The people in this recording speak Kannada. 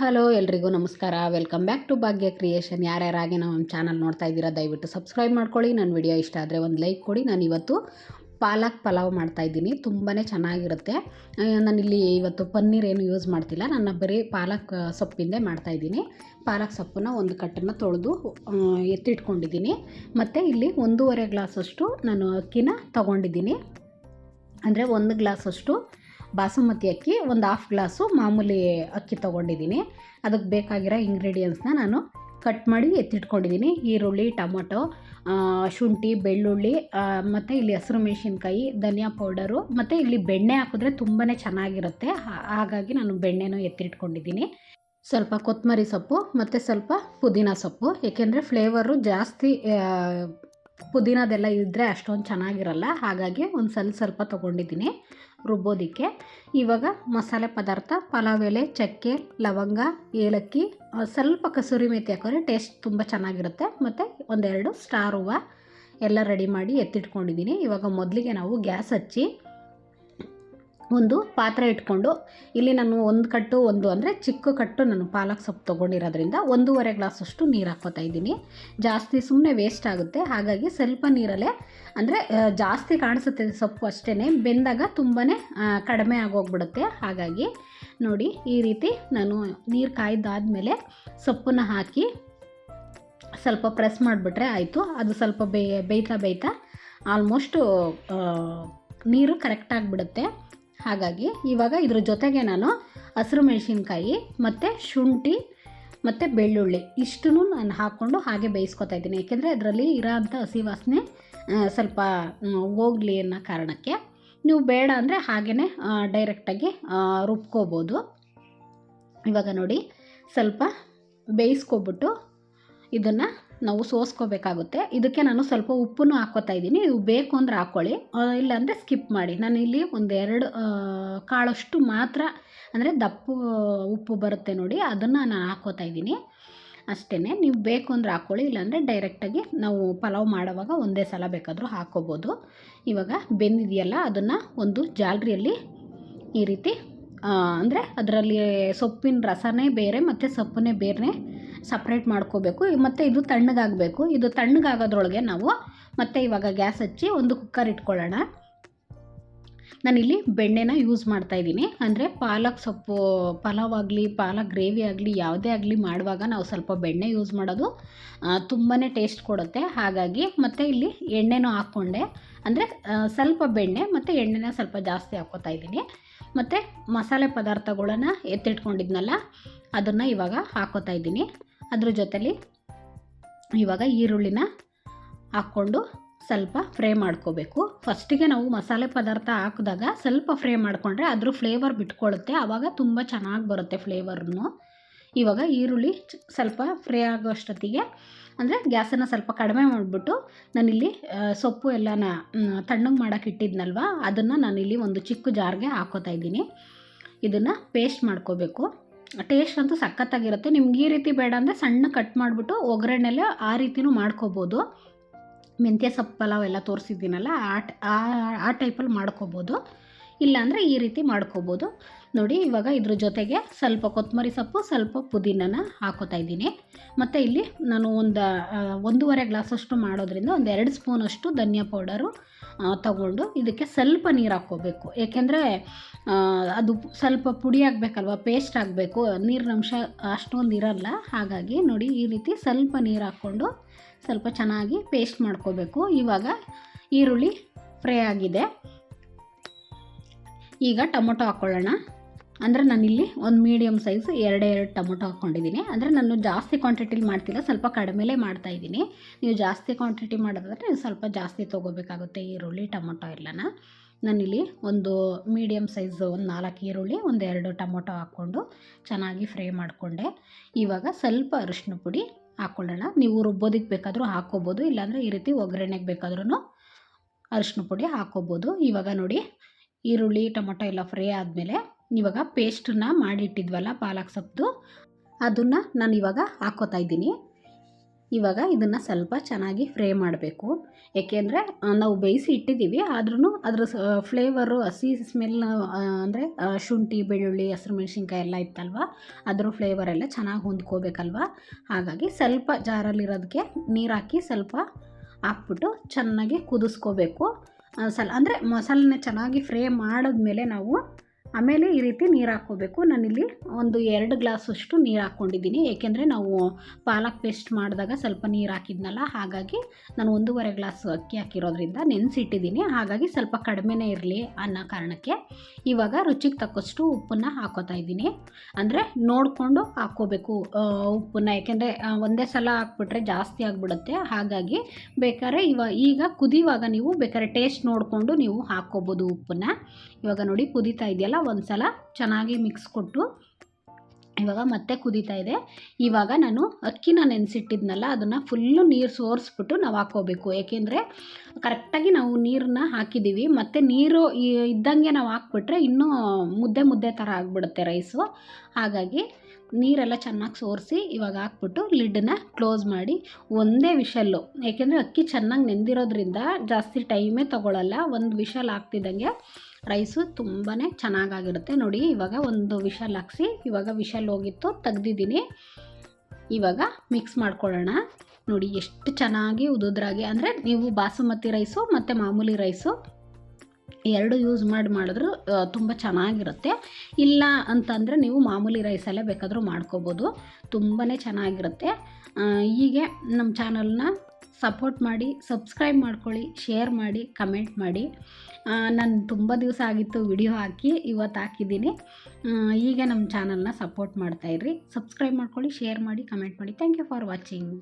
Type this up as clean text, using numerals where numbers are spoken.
ಹಲೋ ಎಲ್ರಿಗೂ ನಮಸ್ಕಾರ. Welcome back to Bhagya creation. ಯಾರ್ಯಾರಾಗಿ ನಮ್ಮ ಚಾನಲ್ ನೋಡ್ತಾ ಇದ್ದೀರಾ ದಯವಿಟ್ಟು ಸಬ್ಸ್ಕ್ರೈಬ್ ಮಾಡ್ಕೊಳ್ಳಿ. ನನ್ನ ವಿಡಿಯೋ ಇಷ್ಟ ಆದರೆ ಒಂದು ಲೈಕ್ ಕೊಡಿ. ನಾನಿವತ್ತು ಪಾಲಕ್ ಪಲಾವ್ ಮಾಡ್ತಾಯಿದ್ದೀನಿ. ತುಂಬಾ ಚೆನ್ನಾಗಿರುತ್ತೆ. ನಾನಿಲ್ಲಿ ಇವತ್ತು ಪನ್ನೀರ್ ಏನು ಯೂಸ್ ಮಾಡ್ತಿಲ್ಲ, ನನ್ನ ಬರೀ ಪಾಲಕ್ ಸೊಪ್ಪಿಂದೇ ಮಾಡ್ತಾಯಿದ್ದೀನಿ. ಪಾಲಕ್ ಸೊಪ್ಪನ್ನು ಒಂದು ಕಟ್ಟನ್ನು ತೊಳೆದು ಎತ್ತಿಟ್ಕೊಂಡಿದ್ದೀನಿ. ಮತ್ತು ಇಲ್ಲಿ 1.5 ಗ್ಲಾಸಷ್ಟು ನಾನು ಅಕ್ಕಿನ ತೊಗೊಂಡಿದ್ದೀನಿ. ಅಂದರೆ 1 ಗ್ಲಾಸಷ್ಟು ಬಾಸುಮತಿ ಅಕ್ಕಿ, ಒಂದು ಹಾಫ್ ಗ್ಲಾಸು ಮಾಮೂಲಿ ಅಕ್ಕಿ ತೊಗೊಂಡಿದ್ದೀನಿ. ಅದಕ್ಕೆ ಬೇಕಾಗಿರೋ ಇಂಗ್ರೀಡಿಯೆಂಟ್ಸ್ನ ನಾನು ಕಟ್ ಮಾಡಿ ಎತ್ತಿಟ್ಕೊಂಡಿದ್ದೀನಿ. ಈರುಳ್ಳಿ, ಟೊಮೊಟೊ, ಶುಂಠಿ, ಬೆಳ್ಳುಳ್ಳಿ, ಮತ್ತು ಇಲ್ಲಿ ಹಸಿರು ಮೆಣಸಿನ್ಕಾಯಿ, ಧನಿಯಾ ಪೌಡರು, ಮತ್ತು ಇಲ್ಲಿ ಬೆಣ್ಣೆ ಹಾಕಿದ್ರೆ ತುಂಬಾ ಚೆನ್ನಾಗಿರುತ್ತೆ. ಹಾಗಾಗಿ ನಾನು ಬೆಣ್ಣೆನೂ ಎತ್ತಿಟ್ಕೊಂಡಿದ್ದೀನಿ. ಸ್ವಲ್ಪ ಕೊತ್ತಂಬರಿ ಸೊಪ್ಪು ಮತ್ತು ಸ್ವಲ್ಪ ಪುದೀನ ಸೊಪ್ಪು, ಏಕೆಂದರೆ ಫ್ಲೇವರು ಜಾಸ್ತಿ ಪುದೀನದೆಲ್ಲ ಇದ್ದರೆ ಅಷ್ಟೊಂದು ಚೆನ್ನಾಗಿರಲ್ಲ. ಹಾಗಾಗಿ ಒಂದು ಸ್ವಲ್ಪ ತೊಗೊಂಡಿದ್ದೀನಿ ರುಬ್ಬೋದಕ್ಕೆ. ಇವಾಗ ಮಸಾಲೆ ಪದಾರ್ಥ ಪಲಾವ್ ಎಲೆ, ಚಕ್ಕೆ, ಲವಂಗ, ಏಲಕ್ಕಿ, ಸ್ವಲ್ಪ ಕಸೂರಿ ಮೇಥಿ ಹಾಕಿದ್ರೆ ಟೇಸ್ಟ್ ತುಂಬ ಚೆನ್ನಾಗಿರುತ್ತೆ. ಮತ್ತು 1-2 ಸ್ಟಾರ್ ಹೂವು ಎಲ್ಲ ರೆಡಿ ಮಾಡಿ ಎತ್ತಿಟ್ಕೊಂಡಿದ್ದೀನಿ. ಇವಾಗ ಮೊದಲಿಗೆ ನಾವು ಗ್ಯಾಸ್ ಹಚ್ಚಿ ಒಂದು ಪಾತ್ರೆ ಇಟ್ಕೊಂಡು, ಇಲ್ಲಿ ನಾನು ಅಂದರೆ ಚಿಕ್ಕ ಕಟ್ಟು ನಾನು ಪಾಲಕ್ ಸೊಪ್ಪು ತೊಗೊಂಡಿರೋದ್ರಿಂದ 1.5 ಗ್ಲಾಸಷ್ಟು ನೀರು ಹಾಕ್ಕೋತಾ ಇದ್ದೀನಿ. ಜಾಸ್ತಿ ಸುಮ್ಮನೆ ವೇಸ್ಟ್ ಆಗುತ್ತೆ. ಹಾಗಾಗಿ ಸ್ವಲ್ಪ ನೀರಲ್ಲೇ, ಅಂದರೆ ಜಾಸ್ತಿ ಕಾಣಿಸುತ್ತೆ ಸೊಪ್ಪು ಅಷ್ಟೇ, ಬೆಂದಾಗ ತುಂಬಾ ಕಡಿಮೆ ಆಗೋಗ್ಬಿಡುತ್ತೆ. ಹಾಗಾಗಿ ನೋಡಿ, ಈ ರೀತಿ ನಾನು ನೀರು ಕಾಯ್ದಾದ್ಮೇಲೆ ಸೊಪ್ಪನ್ನು ಹಾಕಿ ಸ್ವಲ್ಪ ಪ್ರೆಸ್ ಮಾಡಿಬಿಟ್ರೆ ಆಯಿತು. ಅದು ಸ್ವಲ್ಪ ಬೇಯ್ತಾ ಆಲ್ಮೋಸ್ಟು ನೀರು ಕರೆಕ್ಟಾಗಿಬಿಡುತ್ತೆ. ಹಾಗಾಗಿ ಇವಾಗ ಇದ್ರ ಜೊತೆಗೆ ನಾನು ಹಸಿರು ಮೆಣಸಿನ್ಕಾಯಿ ಮತ್ತು ಶುಂಠಿ ಮತ್ತು ಬೆಳ್ಳುಳ್ಳಿ ಇಷ್ಟನ್ನು ನಾನು ಹಾಕ್ಕೊಂಡು ಹಾಗೆ ಬೇಯಿಸ್ಕೊತಾ ಇದ್ದೀನಿ. ಏಕೆಂದರೆ ಅದರಲ್ಲಿ ಇರೋಂಥ ಹಸಿ ವಾಸನೆ ಸ್ವಲ್ಪ ಹೋಗಲಿ ಅನ್ನೋ ಕಾರಣಕ್ಕೆ. ನೀವು ಬೇಡ ಅಂದರೆ ಹಾಗೇ ಡೈರೆಕ್ಟಾಗಿ ರುಬ್ಕೋಬೋದು. ಇವಾಗ ನೋಡಿ, ಸ್ವಲ್ಪ ಬೇಯಿಸ್ಕೊಬಿಟ್ಟು ಇದನ್ನು ನಾವು ಸೋಸ್ಕೋಬೇಕಾಗುತ್ತೆ. ಇದಕ್ಕೆ ನಾನು ಸ್ವಲ್ಪ ಉಪ್ಪನ್ನು ಹಾಕ್ಕೋತಾ ಇದ್ದೀನಿ. ನೀವು ಬೇಕು ಅಂದರೆ ಹಾಕ್ಕೊಳ್ಳಿ, ಇಲ್ಲಾಂದರೆ ಸ್ಕಿಪ್ ಮಾಡಿ. ನಾನಿಲ್ಲಿ 1-2 ಕಾಳಷ್ಟು ಮಾತ್ರ, ಅಂದರೆ ದಪ್ಪ ಉಪ್ಪು ಬರುತ್ತೆ ನೋಡಿ, ಅದನ್ನು ನಾನು ಹಾಕ್ಕೋತಾ ಇದ್ದೀನಿ ಅಷ್ಟೇ. ನೀವು ಬೇಕು ಅಂದರೆ ಹಾಕ್ಕೊಳ್ಳಿ, ಇಲ್ಲಾಂದರೆ ಡೈರೆಕ್ಟಾಗಿ ನಾವು ಪಲಾವ್ ಮಾಡೋವಾಗ ಒಂದೇ ಸಲ ಬೇಕಾದರೂ ಹಾಕ್ಕೋಬೋದು. ಇವಾಗ ಬೆಂದಿದೆಯಲ್ಲ, ಅದನ್ನು ಒಂದು ಜಾಲರಿಯಲ್ಲಿ ಈ ರೀತಿ, ಅಂದರೆ ಅದರಲ್ಲಿ ಸೊಪ್ಪಿನ ರಸನೇ ಬೇರೆ ಮತ್ತು ಸೊಪ್ಪನ್ನೇ ಬೇರೆ ಸಪ್ರೇಟ್ ಮಾಡ್ಕೋಬೇಕು. ಮತ್ತು ಇದು ತಣ್ಣಗಾಗಬೇಕು. ಇದು ತಣ್ಣಗಾಗೋದ್ರೊಳಗೆ ನಾವು ಮತ್ತೆ ಇವಾಗ ಗ್ಯಾಸ್ ಹಚ್ಚಿ ಒಂದು ಕುಕ್ಕರ್ ಇಟ್ಕೊಳ್ಳೋಣ. ನಾನಿಲ್ಲಿ ಬೆಣ್ಣೆನ ಯೂಸ್ ಮಾಡ್ತಾಯಿದ್ದೀನಿ. ಅಂದರೆ ಪಾಲಕ್ ಸೊಪ್ಪು ಪಲಾವ್ ಆಗಲಿ, ಪಾಲಕ್ ಗ್ರೇವಿ ಆಗಲಿ, ಯಾವುದೇ ಆಗಲಿ ಮಾಡುವಾಗ ನಾವು ಸ್ವಲ್ಪ ಬೆಣ್ಣೆ ಯೂಸ್ ಮಾಡೋದು ತುಂಬಾ ಟೇಸ್ಟ್ ಕೊಡುತ್ತೆ. ಹಾಗಾಗಿ ಮತ್ತು ಇಲ್ಲಿ ಎಣ್ಣೆನೂ ಹಾಕ್ಕೊಂಡೆ, ಅಂದರೆ ಸ್ವಲ್ಪ ಬೆಣ್ಣೆ ಮತ್ತು ಎಣ್ಣೆನ ಸ್ವಲ್ಪ ಜಾಸ್ತಿ ಹಾಕ್ಕೋತಾ ಇದ್ದೀನಿ. ಮತ್ತು ಮಸಾಲೆ ಪದಾರ್ಥಗಳನ್ನು ಎತ್ತಿಟ್ಕೊಂಡಿದ್ನಲ್ಲ, ಅದನ್ನು ಇವಾಗ ಹಾಕ್ಕೋತಾ ಇದ್ದೀನಿ. ಅದ್ರ ಜೊತೆಲಿ ಇವಾಗ ಈರುಳ್ಳಿನ ಹಾಕ್ಕೊಂಡು ಸ್ವಲ್ಪ ಫ್ರೈ ಮಾಡ್ಕೋಬೇಕು. ಫಸ್ಟಿಗೆ ನಾವು ಮಸಾಲೆ ಪದಾರ್ಥ ಹಾಕಿದಾಗ ಸ್ವಲ್ಪ ಫ್ರೈ ಮಾಡಿಕೊಂಡ್ರೆ ಅದ್ರ ಫ್ಲೇವರ್ ಬಿಟ್ಕೊಳ್ಳುತ್ತೆ, ಆವಾಗ ತುಂಬ ಚೆನ್ನಾಗಿ ಬರುತ್ತೆ ಫ್ಲೇವರ್ನು. ಇವಾಗ ಈರುಳ್ಳಿ ಸ್ವಲ್ಪ ಫ್ರೈ ಆಗೋಷ್ಟೊತ್ತಿಗೆ, ಅಂದರೆ ಗ್ಯಾಸನ್ನು ಸ್ವಲ್ಪ ಕಡಿಮೆ ಮಾಡಿಬಿಟ್ಟು, ನಾನಿಲ್ಲಿ ಸೊಪ್ಪು ಎಲ್ಲನ ತಣ್ಣಗೆ ಮಾಡೋಕೆ ಇಟ್ಟಿದ್ನಲ್ವ, ಅದನ್ನು ನಾನಿಲ್ಲಿ ಒಂದು ಚಿಕ್ಕ ಜಾರ್ಗೆ ಹಾಕ್ಕೋತಾ ಇದ್ದೀನಿ. ಇದನ್ನು ಪೇಸ್ಟ್ ಮಾಡ್ಕೋಬೇಕು. ಟೇಸ್ಟ್ ಅಂತೂ ಸಖತ್ತಾಗಿರುತ್ತೆ. ನಿಮ್ಗೆ ಈ ರೀತಿ ಬೇಡ ಅಂದರೆ ಸಣ್ಣ ಕಟ್ ಮಾಡಿಬಿಟ್ಟು ಒಗ್ಗರಣೆಲೆ ಆ ರೀತಿಯೂ ಮಾಡ್ಕೋಬೋದು. ಮೆಂತ್ಯ ಸೊಪ್ಪು ಪಲಾವ್ ಎಲ್ಲ ತೋರಿಸಿದ್ದೀನಲ್ಲ, ಆ ಟೈಪಲ್ಲಿ ಮಾಡ್ಕೋಬೋದು. ಇಲ್ಲಾಂದರೆ ಈ ರೀತಿ ಮಾಡ್ಕೋಬೋದು. ನೋಡಿ, ಇವಾಗ ಇದ್ರ ಜೊತೆಗೆ ಸ್ವಲ್ಪ ಕೊತ್ತಂಬರಿ ಸೊಪ್ಪು, ಸ್ವಲ್ಪ ಪುದೀನನ ಹಾಕೋತಾ ಇದ್ದೀನಿ. ಮತ್ತು ಇಲ್ಲಿ ನಾನು 1.5 ಗ್ಲಾಸಷ್ಟು ಮಾಡೋದ್ರಿಂದ 1-2 ಸ್ಪೂನಷ್ಟು ಧನಿಯಾ ಪೌಡರು ತಗೊಂಡು ಇದಕ್ಕೆ ಸ್ವಲ್ಪ ನೀರು ಹಾಕ್ಕೋಬೇಕು. ಏಕೆಂದರೆ ಅದು ಸ್ವಲ್ಪ ಪುಡಿ ಆಗಬೇಕಲ್ವ, ಪೇಸ್ಟ್ ಆಗಬೇಕು, ನೀರಿನ ಅಂಶ ಅಷ್ಟೊಂದು ಇರಲ್ಲ. ಹಾಗಾಗಿ ನೋಡಿ, ಈ ರೀತಿ ಸ್ವಲ್ಪ ನೀರು ಹಾಕ್ಕೊಂಡು ಸ್ವಲ್ಪ ಚೆನ್ನಾಗಿ ಪೇಸ್ಟ್ ಮಾಡ್ಕೋಬೇಕು. ಇವಾಗ ಈರುಳ್ಳಿ ಫ್ರೈ ಆಗಿದೆ. ಈಗ ಟೊಮೊಟೊ ಹಾಕ್ಕೊಳ್ಳೋಣ. ಅಂದರೆ ನಾನಿಲ್ಲಿ ಒಂದು ಮೀಡಿಯಮ್ ಸೈಜ್ 2 ಟೊಮೊಟೊ ಹಾಕ್ಕೊಂಡಿದ್ದೀನಿ. ಅಂದರೆ ನಾನು ಜಾಸ್ತಿ ಕ್ವಾಂಟಿಟಿಲಿ ಮಾಡ್ತಿಲ್ಲ, ಸ್ವಲ್ಪ ಕಡಿಮೆಲೇ ಮಾಡ್ತಾಯಿದ್ದೀನಿ. ನೀವು ಜಾಸ್ತಿ ಕ್ವಾಂಟಿಟಿ ಮಾಡೋದಾದರೆ ನೀವು ಸ್ವಲ್ಪ ಜಾಸ್ತಿ ತೊಗೋಬೇಕಾಗುತ್ತೆ ಈರುಳ್ಳಿ, ಟೊಮೊಟೊ ಎಲ್ಲನ. ನಾನಿಲ್ಲಿ ಒಂದು ಮೀಡಿಯಮ್ ಸೈಜ್ 4 ಈರುಳ್ಳಿ, 1-2 ಟೊಮೊಟೊ ಹಾಕ್ಕೊಂಡು ಚೆನ್ನಾಗಿ ಫ್ರೈ ಮಾಡಿಕೊಂಡೆ. ಇವಾಗ ಸ್ವಲ್ಪ ಅರಿಶಿನ ಪುಡಿ ಹಾಕ್ಕೊಳ್ಳೋಣ. ನೀವು ರುಬ್ಬೋದಕ್ಕೆ ಬೇಕಾದರೂ ಹಾಕ್ಕೋಬೋದು, ಇಲ್ಲಾಂದರೆ ಈ ರೀತಿ ಒಗ್ಗರಣೆಗೆ ಬೇಕಾದ್ರೂ ಅರಿಶಿನ ಪುಡಿ ಹಾಕ್ಕೋಬೋದು. ಇವಾಗ ನೋಡಿ, ಈರುಳ್ಳಿ ಟೊಮೊಟೊ ಎಲ್ಲ ಫ್ರೈ ಆದಮೇಲೆ ಇವಾಗ ಪೇಸ್ಟನ್ನ ಮಾಡಿಟ್ಟಿದ್ವಲ್ಲ ಪಾಲಕ್ ಸೊಪ್ಪು, ಅದನ್ನು ನಾನು ಇವಾಗ ಹಾಕ್ಕೋತಾ ಇದ್ದೀನಿ. ಇವಾಗ ಇದನ್ನು ಸ್ವಲ್ಪ ಚೆನ್ನಾಗಿ ಫ್ರೈ ಮಾಡಬೇಕು. ಏಕೆಂದರೆ ನಾವು ಬೇಯಿಸಿ ಇಟ್ಟಿದ್ದೀವಿ, ಆದ್ರೂ ಅದ್ರ ಫ್ಲೇವರು ಹಸಿ ಸ್ಮೆಲ್ ಅಂದರೆ ಶುಂಠಿ, ಬೆಳ್ಳುಳ್ಳಿ, ಹಸಿರು ಮೆಣಸಿನ್ಕಾಯಿ ಎಲ್ಲ ಇತ್ತಲ್ವ, ಅದ್ರ ಫ್ಲೇವರೆಲ್ಲ ಚೆನ್ನಾಗಿ ಹೊಂದ್ಕೋಬೇಕಲ್ವ. ಹಾಗಾಗಿ ಸ್ವಲ್ಪ ಜಾರಲ್ಲಿರೋದಕ್ಕೆ ನೀರು ಹಾಕಿ ಸ್ವಲ್ಪ ಹಾಕ್ಬಿಟ್ಟು ಚೆನ್ನಾಗಿ ಕುದಿಸ್ಕೋಬೇಕು. ಅಂದರೆ ಮಸಾಲೆನ ಚೆನ್ನಾಗಿ ಫ್ರೈ ಮಾಡಿದ್ಮೇಲೆ ನಾವು ಆಮೇಲೆ ಈ ರೀತಿ ನೀರು ಹಾಕ್ಕೋಬೇಕು. ನಾನಿಲ್ಲಿ ಒಂದು 2 ಗ್ಲಾಸಷ್ಟು ನೀರು ಹಾಕ್ಕೊಂಡಿದ್ದೀನಿ. ಏಕೆಂದರೆ ನಾವು ಪಾಲಕ್ ಪೇಸ್ಟ್ ಮಾಡಿದಾಗ ಸ್ವಲ್ಪ ನೀರು ಹಾಕಿದ್ನಲ್ಲ, ಹಾಗಾಗಿ ನಾನು 1.5 ಗ್ಲಾಸ್ ಅಕ್ಕಿ ಹಾಕಿರೋದ್ರಿಂದ ನೆನೆಸಿಟ್ಟಿದ್ದೀನಿ. ಹಾಗಾಗಿ ಸ್ವಲ್ಪ ಕಡಿಮೆನೇ ಇರಲಿ ಅನ್ನೋ ಕಾರಣಕ್ಕೆ ಇವಾಗ ರುಚಿಗೆ ತಕ್ಕಷ್ಟು ಉಪ್ಪನ್ನು ಹಾಕ್ಕೋತಾ ಇದ್ದೀನಿ. ಅಂದರೆ ನೋಡಿಕೊಂಡು ಹಾಕ್ಕೋಬೇಕು ಉಪ್ಪನ್ನು, ಏಕೆಂದರೆ ಒಂದೇ ಸಲ ಹಾಕ್ಬಿಟ್ರೆ ಜಾಸ್ತಿ ಆಗಿಬಿಡುತ್ತೆ. ಹಾಗಾಗಿ ಬೇಕಾದ್ರೆ ಈಗ ಕುದಿಯುವಾಗ ನೀವು ಬೇಕಾದ್ರೆ ಟೇಸ್ಟ್ ನೋಡಿಕೊಂಡು ನೀವು ಹಾಕ್ಕೋಬೋದು ಉಪ್ಪನ್ನು. ಇವಾಗ ನೋಡಿ ಕುದೀತಾ ಇದೆಯಲ್ಲ, ಒಂದು ಸಲ ಚೆನ್ನಾಗಿ ಮಿಕ್ಸ್ ಕೊಟ್ಟು ಇವಾಗ ಮತ್ತೆ ಕುದೀತಾ ಇದೆ. ಇವಾಗ ನಾನು ಅಕ್ಕಿನ ನೆನೆಸಿಟ್ಟಿದ್ನಲ್ಲ, ಅದನ್ನು ಫುಲ್ಲು ನೀರು ಸೋರಿಸ್ಬಿಟ್ಟು ನಾವು ಹಾಕ್ಕೋಬೇಕು. ಏಕೆಂದರೆ ಕರೆಕ್ಟಾಗಿ ನಾವು ನೀರನ್ನ ಹಾಕಿದ್ದೀವಿ, ಮತ್ತು ನೀರು ಇದ್ದಂಗೆ ನಾವು ಹಾಕ್ಬಿಟ್ರೆ ಇನ್ನೂ ಮುದ್ದೆ ಥರ ಆಗಿಬಿಡುತ್ತೆ ರೈಸು. ಹಾಗಾಗಿ ನೀರೆಲ್ಲ ಚೆನ್ನಾಗಿ ಸೋರಿಸಿ ಇವಾಗ ಹಾಕ್ಬಿಟ್ಟು ಲಿಡ್ಡನ್ನ ಕ್ಲೋಸ್ ಮಾಡಿ ಒಂದೇ ವಿಷಲ್ಲು, ಏಕೆಂದರೆ ಅಕ್ಕಿ ಚೆನ್ನಾಗಿ ನೆಂದಿರೋದ್ರಿಂದ ಜಾಸ್ತಿ ಟೈಮೇ ತೊಗೊಳ್ಳಲ್ಲ. ಒಂದು ವಿಷಲ್ ಹಾಕ್ತಿದ್ದಂಗೆ ರೈಸು ತುಂಬಾ ಚೆನ್ನಾಗಾಗಿರುತ್ತೆ. ನೋಡಿ ಇವಾಗ ಒಂದು ವಿಷಲ್ ಹಾಕ್ಸಿ, ಇವಾಗ ವಿಷಲ್ ಹೋಗಿತ್ತು, ತೆಗ್ದಿದ್ದೀನಿ. ಇವಾಗ ಮಿಕ್ಸ್ ಮಾಡ್ಕೊಳ್ಳೋಣ. ನೋಡಿ ಎಷ್ಟು ಚೆನ್ನಾಗಿ ಉದುದ್ರಾಗಿ, ಅಂದರೆ ನೀವು ಬಾಸುಮತಿ ರೈಸು ಮತ್ತು ಮಾಮೂಲಿ ರೈಸು ಎರಡು ಯೂಸ್ ಮಾಡಿದ್ರು ತುಂಬ ಚೆನ್ನಾಗಿರುತ್ತೆ. ಇಲ್ಲ ಅಂತಂದರೆ ನೀವು ಮಾಮೂಲಿ ರೈಸಲ್ಲೇ ಬೇಕಾದರೂ ಮಾಡ್ಕೋಬೋದು, ತುಂಬಾ ಚೆನ್ನಾಗಿರುತ್ತೆ. ಹೀಗೆ ನಮ್ಮ ಚಾನಲ್ನ ಸಪೋರ್ಟ್ ಮಾಡಿ, ಸಬ್ಸ್ಕ್ರೈಬ್ ಮಾಡ್ಕೊಳ್ಳಿ, ಶೇರ್ ಮಾಡಿ, ಕಮೆಂಟ್ ಮಾಡಿ. ನಾನು ತುಂಬ ದಿವಸ ಆಗಿತ್ತು ವಿಡಿಯೋ ಹಾಕಿ, ಇವತ್ತು ಹಾಕಿದ್ದೀನಿ. ಹೀಗೆ ನಮ್ಮ ಚಾನಲ್ನ ಸಪೋರ್ಟ್ ಮಾಡ್ತಾಯಿರ್ರಿ. ಸಬ್ಸ್ಕ್ರೈಬ್ ಮಾಡ್ಕೊಳ್ಳಿ, ಶೇರ್ ಮಾಡಿ, ಕಮೆಂಟ್ ಮಾಡಿ. Thank you for watching.